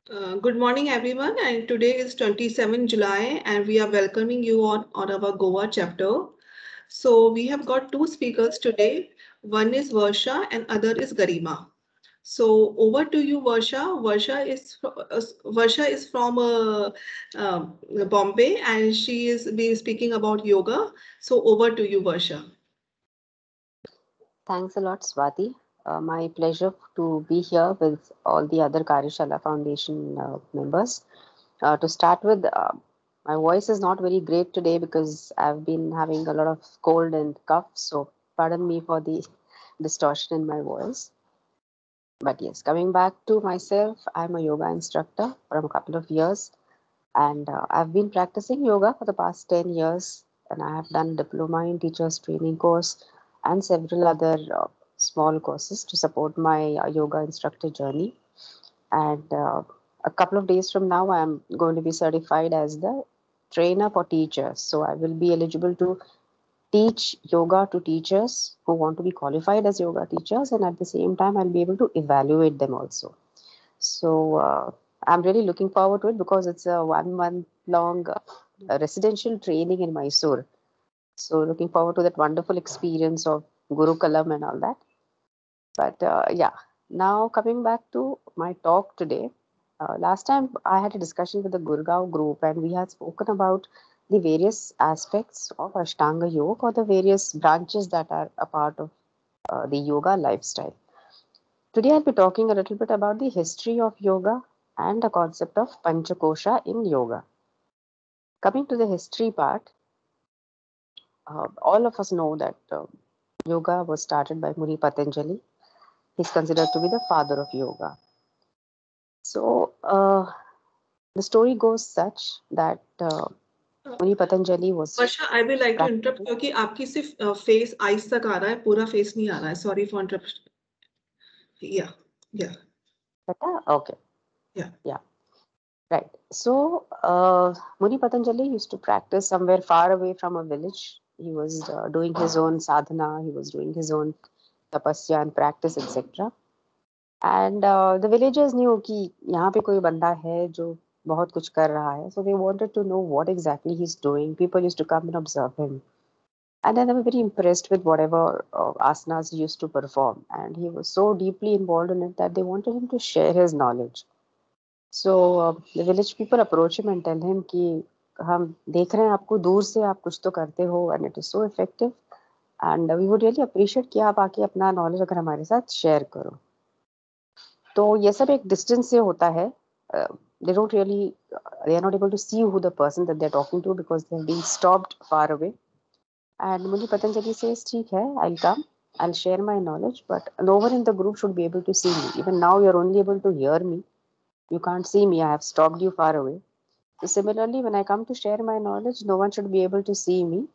Good morning, everyone. And today is 27 July, and we are welcoming you on our Goa chapter. So, we have got two speakers today. One is Varsha, and other is Garima. So, over to you, Varsha. Varsha is from Bombay, and she is be speaking about yoga. So, over to you, Varsha. Thanks a lot, Swati. My pleasure to be here with all the other Karyashala Foundation members. To start with, my voice is not very great today because I've been having a lot of cold and cough, so pardon me for the distortion in my voice. But yes, coming back to myself, I'm a yoga instructor from a couple of years, and I've been practicing yoga for the past 10 years, and I have done diploma in teachers training course and several other small courses to support my yoga instructor journey. And a couple of days from now, I'm going to be certified as the trainer for teachers. So I will be eligible to teach yoga to teachers who want to be qualified as yoga teachers, and at the same time, I'll be able to evaluate them also. So I'm really looking forward to it because it's a 1 month long residential training in Mysore. So looking forward to that wonderful experience of Guru Kalam and all that. But yeah, now coming back to my talk today. Last time I had a discussion with the Gurgaon group and we had spoken about the various aspects of Ashtanga Yoga or the various branches that are a part of the yoga lifestyle. Today I'll be talking a little bit about the history of yoga and the concept of Panchakosha in yoga. Coming to the history part, all of us know that yoga was started by Muni Patanjali. He's considered to be the father of yoga. So the story goes such that Muni Patanjali was Varsha I will like to interrupt practicing. क्योंकि आपकी सिर्फ face ice तक आ रहा है पूरा face नहीं आ रहा है सॉरी फॉर इंटरप्ट या या Okay, या yeah, right. So Muni Patanjali used to practice somewhere far away from a village. He was doing his own sadhana, he was doing his own tapasya and practice, etc. And the villagers knew कि यहाँ पे कोई बंदा है जो बहुत कुछ कर रहा है. So they wanted to know what exactly he's doing. People used to come and observe him. And then they were very impressed with whatever asanas he used to perform. And he was so deeply involved in it that they wanted him to share his knowledge. So the village people approach him and tell him कि हम देख रहे हैं आपको दूर से आप कुछ तो करते हो and it is so effective and we would really appreciate कि आप आके अपना knowledge अगर हमारे साथ share करो. तो ये सब एक डिस्टेंस से होता है. They don't really, they are not able to see who the person that they're talking to because they're being stopped far away. And Muni Patanjali says, ठीक है, I'll come, I'll share my knowledge, but no one in the group should be able to see me. Even now, you're only able to hear me. You can't see me. I have stopped you far away. So similarly, when I come to share my knowledge, no one should be able to see me.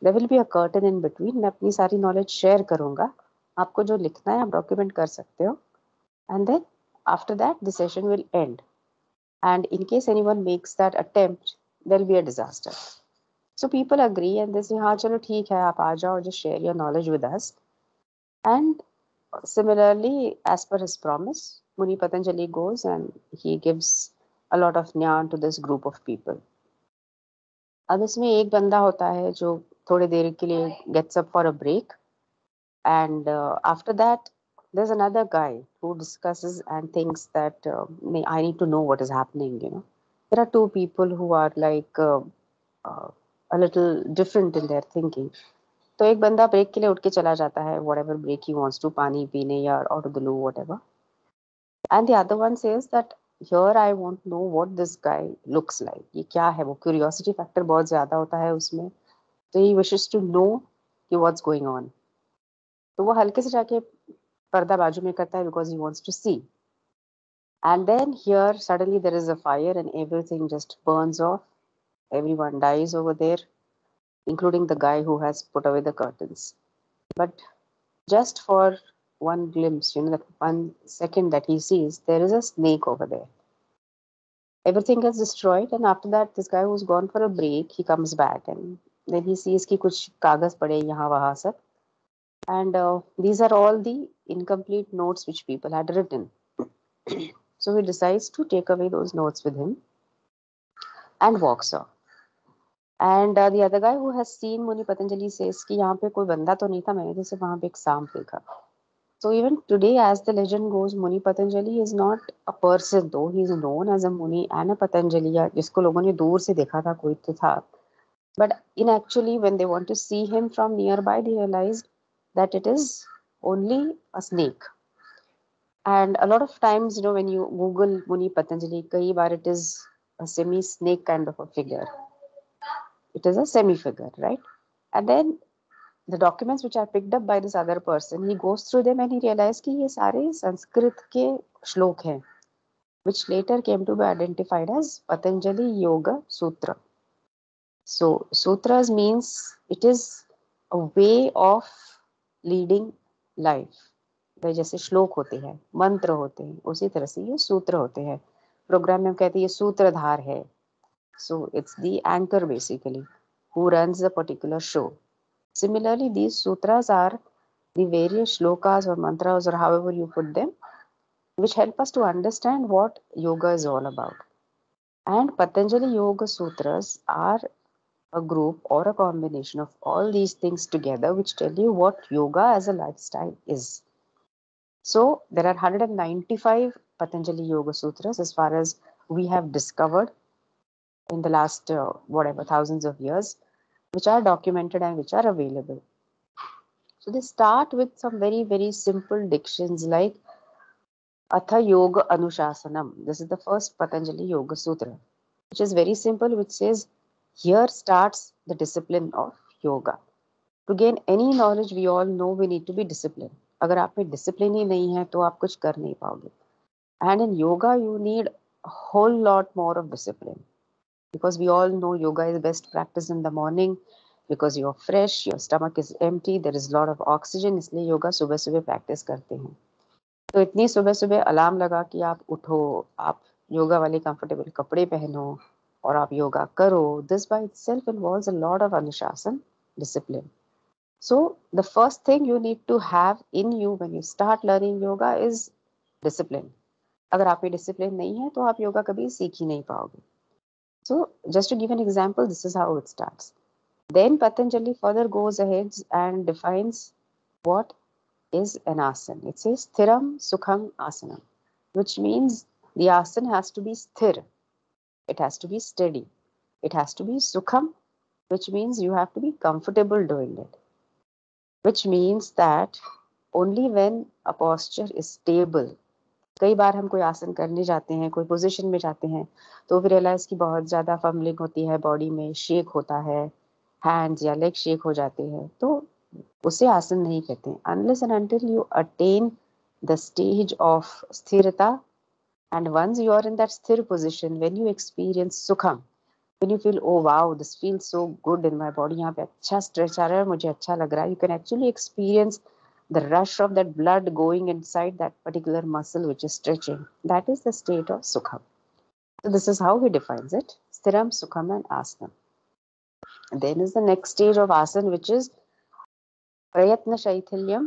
There will be a curtain in between. मैं अपनी सारी knowledge share करूँगा. आपको जो लिखना है आप document कर सकते हो. And then after that, the session will end. And in case anyone makes that attempt, there will be a disaster. So people agree and they say, हाँ चलो ठीक है आप आ जाओ, just share your knowledge with us. And similarly, as per his promise, Muni Patanjali goes and he gives a lot of jnana to this group of people. अब इसमें एक बंदा होता है जो थोड़ी देर के लिए gets up for a break, and after that there's another guy who discusses and thinks that I need to know what is happening. There are two people who are like uh, a little different in their thinking. तो एक बंदा break के लिए उठ के चला जाता है, whatever break he wants to, पानी पीने या out of the loo, whatever. And the other one says that here I want to know what this guy looks like. ये क्या है, वो curiosity factor बहुत ज्यादा होता है उसमें. So he wishes to know कि what's going on. तो वो हल्के से जाके पर्दा बाजू में करता है because he wants to see. And then here suddenly there is a fire and everything just burns off. Everyone dies over there, including the guy who has put away the curtains. But just for one glimpse, that 1 second that he sees, there is a snake over there. Everything gets destroyed, and after that, this guy who's gone for a break, he comes back and then he sees कि कुछ कागज पड़े यहाँ वहाँ सब. And these are all the incomplete notes which people had written. So he decides to take away those notes with him and walks off. And the other guy who has seen Muni Patanjali says कि यहाँ पे कोई बंदा तो नहीं था, मैंने तो सिर्फ वहाँ पे एक सांप देखा. So even today, as the legend goes, Muni Patanjali is not a person, though he is known as a Muni and a Patanjali, जिसको लोगों ने दूर से देखा था, कोई तो था. But in actually, when they want to see him from nearby, they realized that it is only a snake. And a lot of times, when you Google Muni Patanjali, kai baar it is a semi-snake kind of a figure. It is a semi-figure, right? And then the documents which are picked up by this other person, he goes through them and he realized कि ये सारे संस्कृत के श्लोक हैं, which later came to be identified as Patanjali Yoga Sutra. So sutras means it is a way of leading life. जैसे श्लोक होते हैं, मंत्र होते हैं, उसी तरह से ये सूत्र होते हैं. प्रोग्राम में हम कहते हैं ये सूत्रधार है. So it's the anchor basically who runs the particular show. Similarly, these sutras are the various shlokas or mantras or however you put them, which help us to understand what yoga is all about. And Patanjali Yoga Sutras are a group or a combination of all these things together, which tell you what yoga as a lifestyle is. So there are 195 Patanjali Yoga Sutras as far as we have discovered in the last thousands of years, which are documented and which are available. So they start with some very, very simple dictions like Atha Yoga Anushasanam. This is the first Patanjali Yoga Sutra, which is very simple, which says, here starts the discipline of yoga. To gain any knowledge, we all know we need to be disciplined. अगर आप में discipline ही नहीं है तो आप कुछ कर नहीं पाओगे. And in yoga, you need a whole lot more of discipline. Because we all know yoga is best practiced in the morning because you're fresh, your stomach is empty, there is a lot of oxygen, इसलिए योगा सुबह सुबह practice करते हैं. तो इतनी सुबह सुबह alarm लगा कि आप उठो, आप योगा वाले कंफर्टेबल कपड़े पहनो और आप योगा करो. This by itself involves a lot of अनुशासन, discipline. So the first thing you need to have in you when you start learning yoga is discipline. अगर आप में discipline नहीं है तो आप योगा कभी सीख ही नहीं पाओगे. So just to give an example, this is how it starts. Then Patanjali further goes ahead and defines what is an asana. It says Sthiram Sukham Asanam, which means the asana has to be sthir. It has to be steady. It has to be Sukham, which means you have to be comfortable doing it. Which means that only when a posture is stable. कई बार हम कोई आसन करने जाते हैं, कोई position में जाते हैं, तो फिर रियलाइज कि बहुत ज़्यादा फम्बलिंग होती है, बॉडी में शेक होता है, हैंड्स या लेग शेक हो जाते हैं, तो उसे आसन नहीं कहते हैं. Unless and until you attain the stage of स्थिरता and once you are in that स्थिर पोजिशन, व्हेन यू एक्सपीरियंस सुखम, when you feel oh wow this feels so good in my body, यहाँ पे अच्छा स्ट्रेच आ रहा है, मुझे अच्छा लग रहा है, you can actually experience the rush of that blood going inside that particular muscle which is stretching. That is the state of Sukham. So this is how he defines it. Sthiram, Sukham and Asanam. And then is the next stage of Asana, which is Prayatna Shaithilyam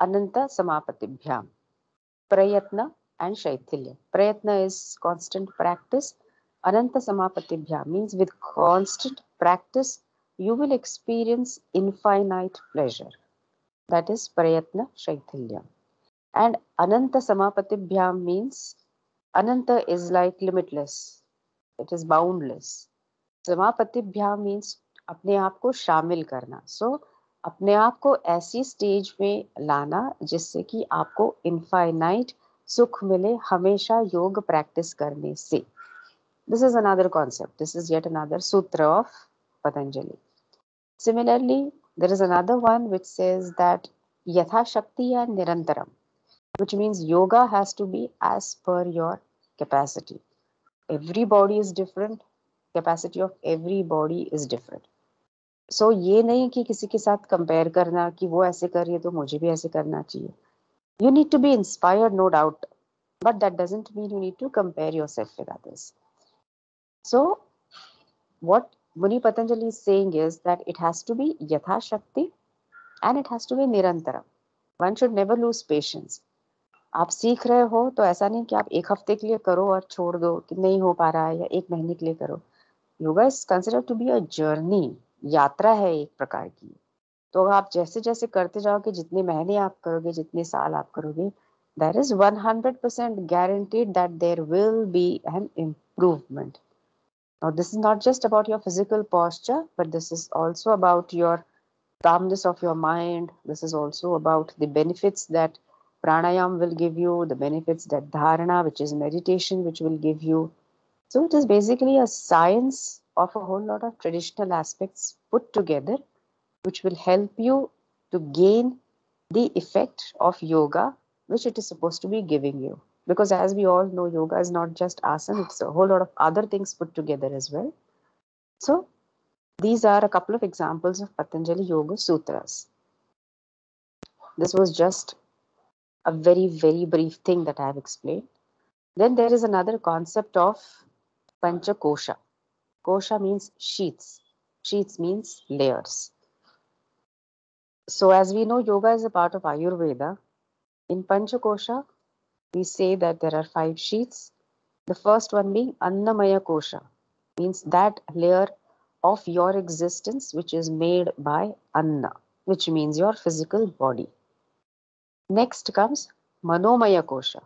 Ananta Samapatibhyam. Prayatna and Shaithilyam. Prayatna is constant practice. Ananta Samapatibhyam means with constant practice you will experience infinite pleasure. That is Prayatna Shaithilyam. And Ananta Samapatibhyam means Ananta is like limitless. It is boundless. Samapatibhyam means अपने आप को शामिल करना. So अपने आप को ऐसी stage में लाना जिससे कि आपको इनफाइनाइट सुख मिले हमेशा योग प्रैक्टिस करने से. This is another concept. This is yet another sutra of Patanjali. Similarly, there is another one which says that Yatha Shaktiya Nirantaram, which means yoga has to be as per your capacity. Every body is different. Capacity of every body is different. So ये नहीं कि किसी के साथ compare करना कि वो ऐसे कर रही है तो मुझे भी ऐसे करना चाहिए. You need to be inspired, no doubt, but that doesn't mean you need to compare yourself with others. So what Muni Patanjali is saying is that it has to be Yatha Shakti and it has to be Nirantara. One should never lose patience. आप सीख रहे हो तो ऐसा नहीं कि आप एक हफ्ते के लिए करो और छोड़ दो कि नहीं हो पा रहा है, या एक महीने के लिए करो. Yoga is consider to be a journey, यात्रा है एक प्रकार की. तो आप जैसे जैसे करते जाओगे, जितने महीने आप करोगे, जितने साल आप करोगे, there is 100% guaranteed that there will be an improvement. Now, this is not just about your physical posture, but this is also about your calmness of your mind. This is also about the benefits that pranayam will give you, the benefits that dharana, which is meditation, which will give you. So it is basically a science of a whole lot of traditional aspects put together, which will help you to gain the effect of yoga, which it is supposed to be giving you. Because as we all know, yoga is not just asana, it's a whole lot of other things put together as well. So these are a couple of examples of Patanjali Yoga Sutras. This was just a very, very brief thing that I have explained. Then there is another concept of Pancha Kosha. Kosha means sheaths. Sheaths means layers. So as we know, yoga is a part of Ayurveda. In Pancha Kosha, we say that there are 5 sheaths. The first one being Annamaya Kosha, means that layer of your existence which is made by Anna, which means your physical body. Next comes Manomaya Kosha,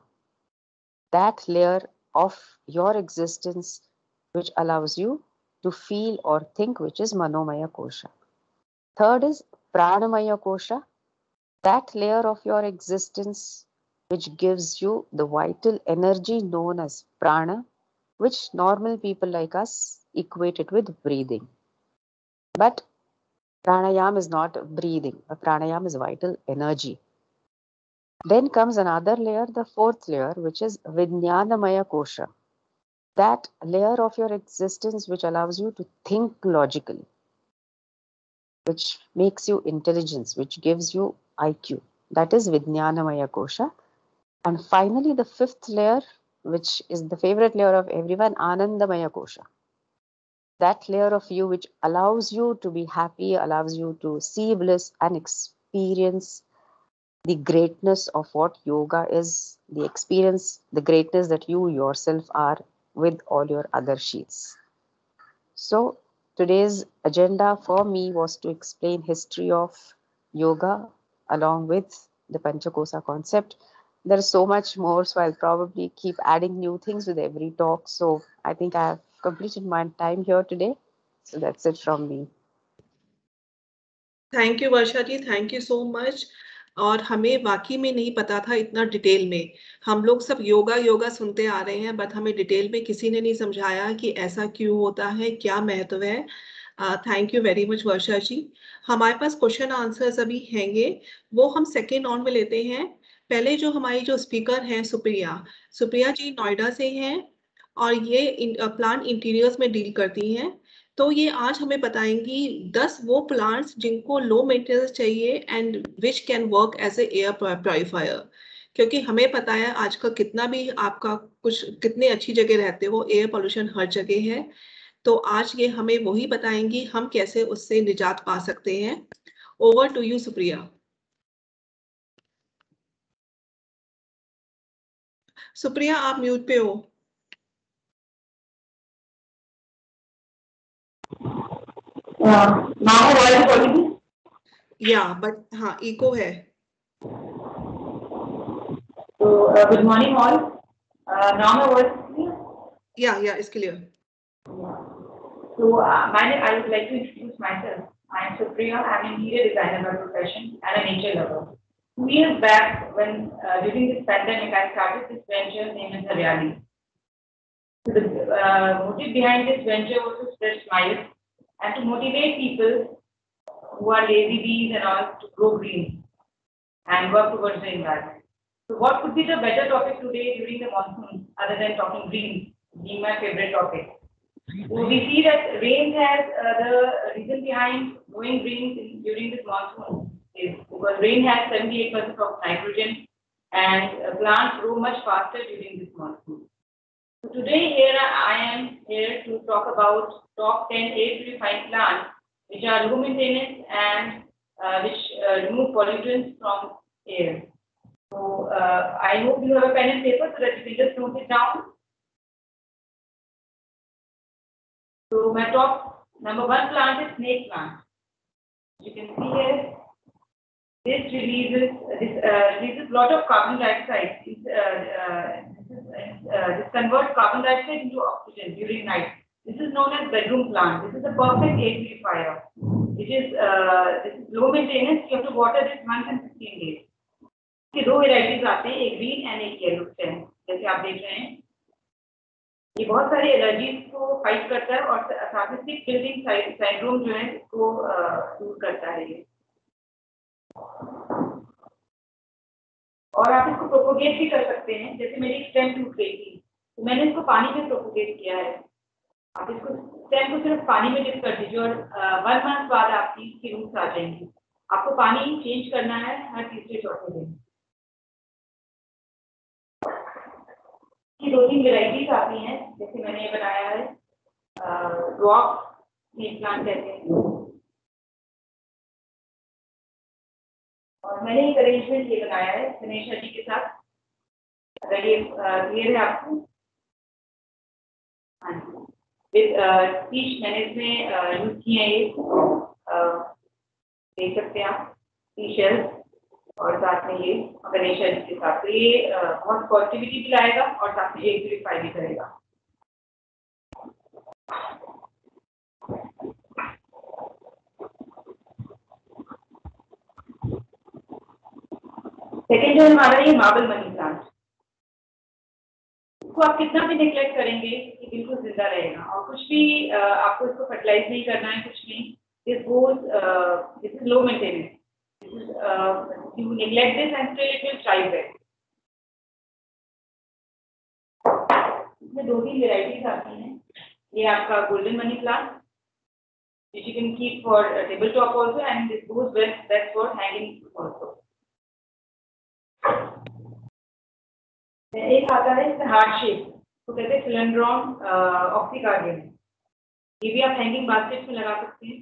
that layer of your existence which allows you to feel or think, which is Manomaya Kosha. Third is Pranamaya Kosha, that layer of your existence which gives you the vital energy known as prana, which normal people like us equate it with breathing. But pranayam is not breathing. A pranayam is vital energy. Then comes another layer, the fourth layer, which is Vijnanamaya Kosha. That layer of your existence which allows you to think logically, which makes you intelligence, which gives you IQ. That is Vijnanamaya Kosha. And finally, the fifth layer, which is the favorite layer of everyone, Anandamaya Kosha. That layer of you which allows you to be happy, allows you to see bliss and experience the greatness of what yoga is, the experience, the greatness that you yourself are with all your other sheaths. So today's agenda for me was to explain history of yoga along with the Panchakosa concept. There is so much more, so I'll probably keep adding new things with every talk. So I think I have completed my time here today. So that's it from me. Thank you Varsha ji, thank you so much. और हमें वाकई में नहीं पता था इतना detail में. हम लोग सब योगा योगा सुनते आ रहे हैं, बट हमें डिटेल में किसी ने नहीं समझाया कि ऐसा क्यों होता है, क्या महत्व है. थैंक यू वेरी मच वर्षा जी. हमारे पास क्वेश्चन आंसर्स अभी हैंगे, वो हम सेकेंड राउंड में लेते हैं. पहले जो हमारी जो स्पीकर हैं सुप्रिया, सुप्रिया जी नोएडा से हैं और ये प्लांट इंटीरियर्स में डील करती हैं. तो ये आज हमें बताएंगी 10 वो प्लांट्स जिनको लो मेंटेनेंस चाहिए and which can work as a air purifier. क्योंकि हमें पता है आजकल कितना भी आपका कुछ कितने अच्छी जगह रहते हो, एयर पोल्यूशन हर जगह है. तो आज ये हमें वही बताएंगी हम कैसे उससे निजात पा सकते हैं. Over to you Supriya. Supriya आप म्यूट पे हो. Now voice audible? या बट हाँ इको है. So good morning all. Now my voice is clear? या it's clear. So I would like to introduce myself. I am Supriya. I am an interior designer by profession and a nature lover. 2 years back, when during this pandemic, I started this venture named as Haryali. So the motive behind this venture was to spread smiles and to motivate people who are lazy bees and all to grow green and work towards the environment. So what could be the better topic today during the monsoon other than talking green, being my favorite topic? So we see that rain has the reason behind going green during this monsoon is because rain has 78% of nitrogen and plants grow much faster during this monsoon. So today here I am here to talk about top 10 air purifying plants which are low maintenance and which remove pollutants from air. So I hope you have a pen and paper so that you can just note it down. So my top number 1 plant is snake plant. You can see here, this releases lot of carbon dioxide. This converts carbon dioxide into oxygen during night. This is known as bedroom plant. This is a perfect air purifier. This is low maintenance. You have to water this once in 15 days. इसके 2 varieties आते हैं, एक green and एक yellow stem, जैसे आप देख रहे हैं। ये बहुत सारी एलर्जीज को फाइट करता है और साथ में सिक बिल्डिंग सिंड्रोम जो है इसको दूर करता है ये। और आप इसको प्रोपोगेट भी कर सकते हैं। जैसे मेरी स्टेम टूट गई थी तो मैंने इसको पानी में प्रोपोगेट किया है। आप इसको स्टेम को सिर्फ पानी में डिप कर दीजिए और 1 मंथ बाद आपकी इसकी रूट्स आ जाएंगी। आपको पानी चेंज करना है हर तीसरे चौथे दिन। ये 2-3 वेराइटीज आती हैं, जैसे मैंने ये बनाया है रॉक स्नेक प्लांट कहते हैं। और मैंने एक अरेंजमेंट ये बनाया है गणेश जी के साथ, अगर ये क्लियर है आपको। हाँ जी, टीश मैंने इसमें यूज किए हैं, ये देख सकते हैं आप, टी शेल्स और साथ में ये गणेश जी के साथ। तो ये बहुत पॉजिटिविटी भी लाएगा और साथ में एयर प्यूरिफाई भी करेगा। सेकेंड जो हमारा ये मार्बल मनी प्लांट, इसको आप कितना भी नेग्लेक्ट करेंगे ये बिल्कुल जिंदा रहेगा और कुछ भी आपको इसको फर्टिलाइज नहीं करना है, कुछ नहीं। This is low maintenance. You neglect this and still it will thrive well. इसमें 2-3 वेराइटीज आती हैं। ये आपका golden money plant, which you can keep for table top also, and this goes best for hanging also. एक आता है इसमें heart shape, तो कहते हैं फिलेंड्रॉन ऑक्सीकार्डियम। ये भी आप हैंगिंग बास्केट में लगा सकते हैं।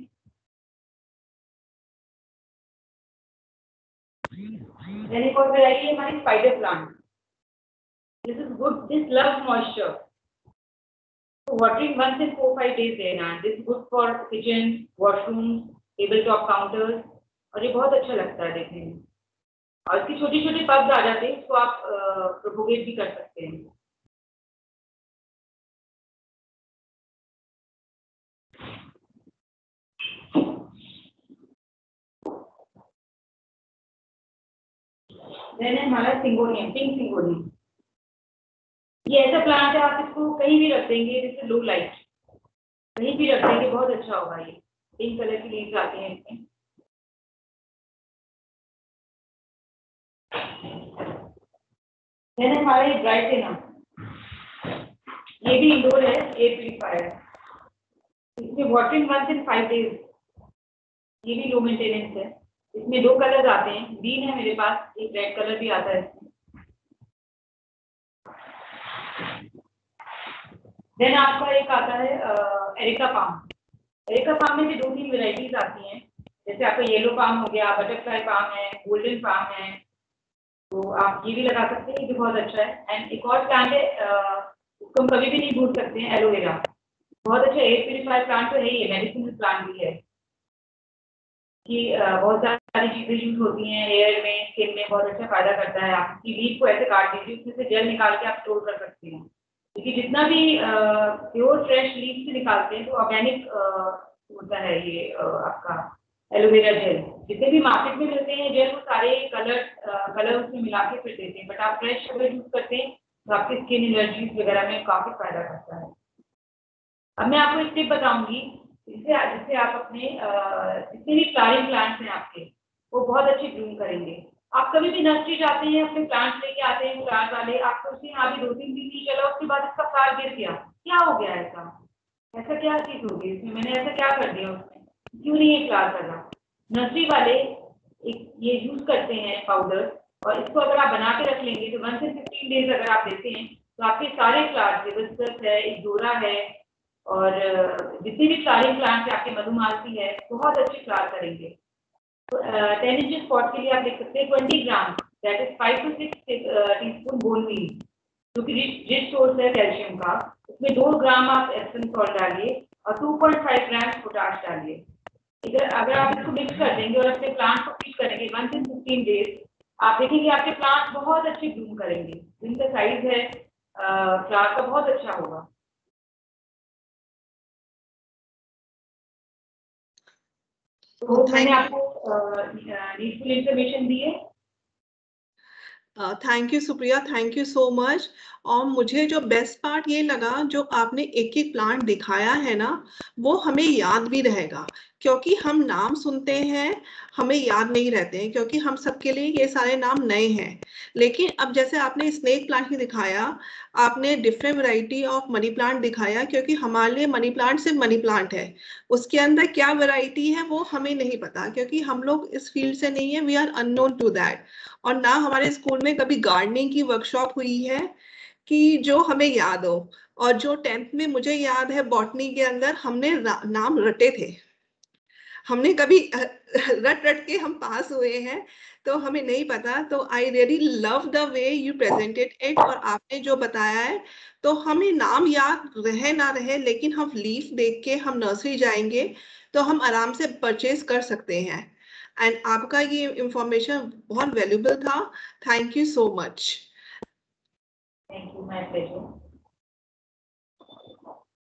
Then एक और वेराइटी है हमारी spider plant. This is good. This loves moisture. So watering once in 4-5 days देना। This is good for kitchen, washrooms, tabletop counters, और ये बहुत अच्छा लगता है देखने में। और इसकी छोटी-छोटी पब्स आ जाते हैं, इसको आप प्रोपोगेट भी कर सकते हैं। देन है हमारा सिंगोनियम, पिंक सिंगोनियम। ये ऐसा प्लांट है, आप इसको कहीं भी रख देंगे, जैसे लो लाइट कहीं भी रख देंगे, बहुत अच्छा होगा। ये पिंक कलर की लीव्स आती हैं इसमें। देन हमारा ये ब्राइटेना, ये भी इंडोर है, एयर प्यूरिफायर। इसमें वाटरिंग वंस इन 5 डेज। ये भी लो मेंटेनेंस है। इसमें 2 कलर आते हैं, ग्रीन है मेरे पास, एक रेड कलर भी आता है इसमें। देन आपका एक आता है एरिका पाम। एरिका पाम में भी 2-3 वेराइटीज आती हैं, जैसे आपका येलो पाम हो गया, बटरफ्लाई पाम है, गोल्डन पाम है, तो आप ये भी लगा सकते हैं, ये भी बहुत अच्छा है। एंड एक और प्लांट है, उसको हम कभी भी नहीं भूल सकते हैं, एलोवेरा। बहुत अच्छा एयर प्यूरिफायर प्लांट तो है ही, मेडिसिनल प्लांट भी है कि बहुत सारी चीजें यूज होती हैं हेयर में, स्किन में, बहुत अच्छा फायदा करता है। आप उसकी लीफ को ऐसे काट दीजिए, उसमें से जेल निकाल के आप स्टोर कर सकते हैं, क्योंकि जितना भी प्योर फ्रेश लीफ से निकालते हैं तो ऑर्गेनिक होता है ये आपका एलोवेरा जेल। जितने भी मार्केट में मिलते हैं जेल, वो सारे कलर उसमें मिला के फिर देते हैं, बट आप फ्रेश अगर यूज करते हैं तो आपकी स्किन एलर्जीज वगैरह में काफी फायदा करता है। अब मैं आपको एक टिप बताऊंगी जिससे आप अपने जितने भी फ्लावरिंग प्लांट्स हैं आपके, वो बहुत अच्छे ग्रूम करेंगे। आप कभी भी नर्सरी जाते हैं, अपने प्लांट्स लेके आते हैं फ्लावर वाले, आप सोचते हैं अभी 2-3 दिन नहीं चला, उसके बाद इसका फ्लावर गिर गया, क्या हो गया ऐसा क्या चीज होगी इसमें, मैंने ऐसा क्या कर दिया उसमें, क्यों नहीं ये फ्लावर कर रहा। नर्सरी वाले एक ये यूज करते हैं पाउडर, और इसको अगर आप बना के रख लेंगे तो 1 से 15 डेज अगर आप देते हैं तो आपके सारे फ्लावर्स, हिबिस्कस है, इग्जोरा है, और जितने भी फ्लावरिंग प्लांट्स है आपके, मधुमालती है, बहुत अच्छे फ्लावर करेंगे। तो 10 इंच पॉट के लिए आप देख सकते हैं 20 ग्राम that is 5 to 6 teaspoon bone meal, जो कि रिच सोर्स है कैल्शियम का। उसमें 2 ग्राम आप एप्सम सॉल्ट डालिए और 2.5 ग्राम पोटाश डालिए। इधर अगर आप इसको मिक्स कर देंगे और अपने प्लांट को फीड करेंगे 1 से 15 डेज, आप देखेंगे आपके प्लांट बहुत अच्छे ब्लूम करेंगे। जिनका साइज है फ्लावर का बहुत अच्छा होगा। तो मैंने आपको नीडफुल इंफॉर्मेशन दी है। Thank you Supriya, thank you so much. और मुझे जो बेस्ट पार्ट ये लगा, जो आपने एक एक प्लांट दिखाया है ना, वो हमें याद भी रहेगा, क्योंकि हम नाम सुनते हैं हमें याद नहीं रहते हैं, क्योंकि हम सबके लिए ये सारे नाम नए हैं। लेकिन अब जैसे आपने स्नेक प्लांट ही दिखाया, आपने different variety of money plant दिखाया, क्योंकि हमारे लिए मनी प्लांट सिर्फ मनी प्लांट है, उसके अंदर क्या वैरायटी है वो हमें नहीं पता, क्योंकि हम लोग इस फील्ड से नहीं है, we are unknown to that. और ना हमारे स्कूल में कभी गार्डनिंग की वर्कशॉप हुई है कि जो हमें याद हो। और जो 10th में मुझे याद है, बॉटनी के अंदर हमने नाम रटे थे, हमने कभी रट रट के हम पास हुए हैं, तो हमें नहीं पता। तो I really love the way you presented it, और आपने जो बताया है, तो हमें नाम याद रहे ना रहे, लेकिन हम लीफ देख के हम नर्सरी जाएंगे तो हम आराम से परचेज कर सकते हैं। एंड आपका ये इंफॉर्मेशन बहुत वैल्यूबल था। Thank you so much. Thank you, my pleasure.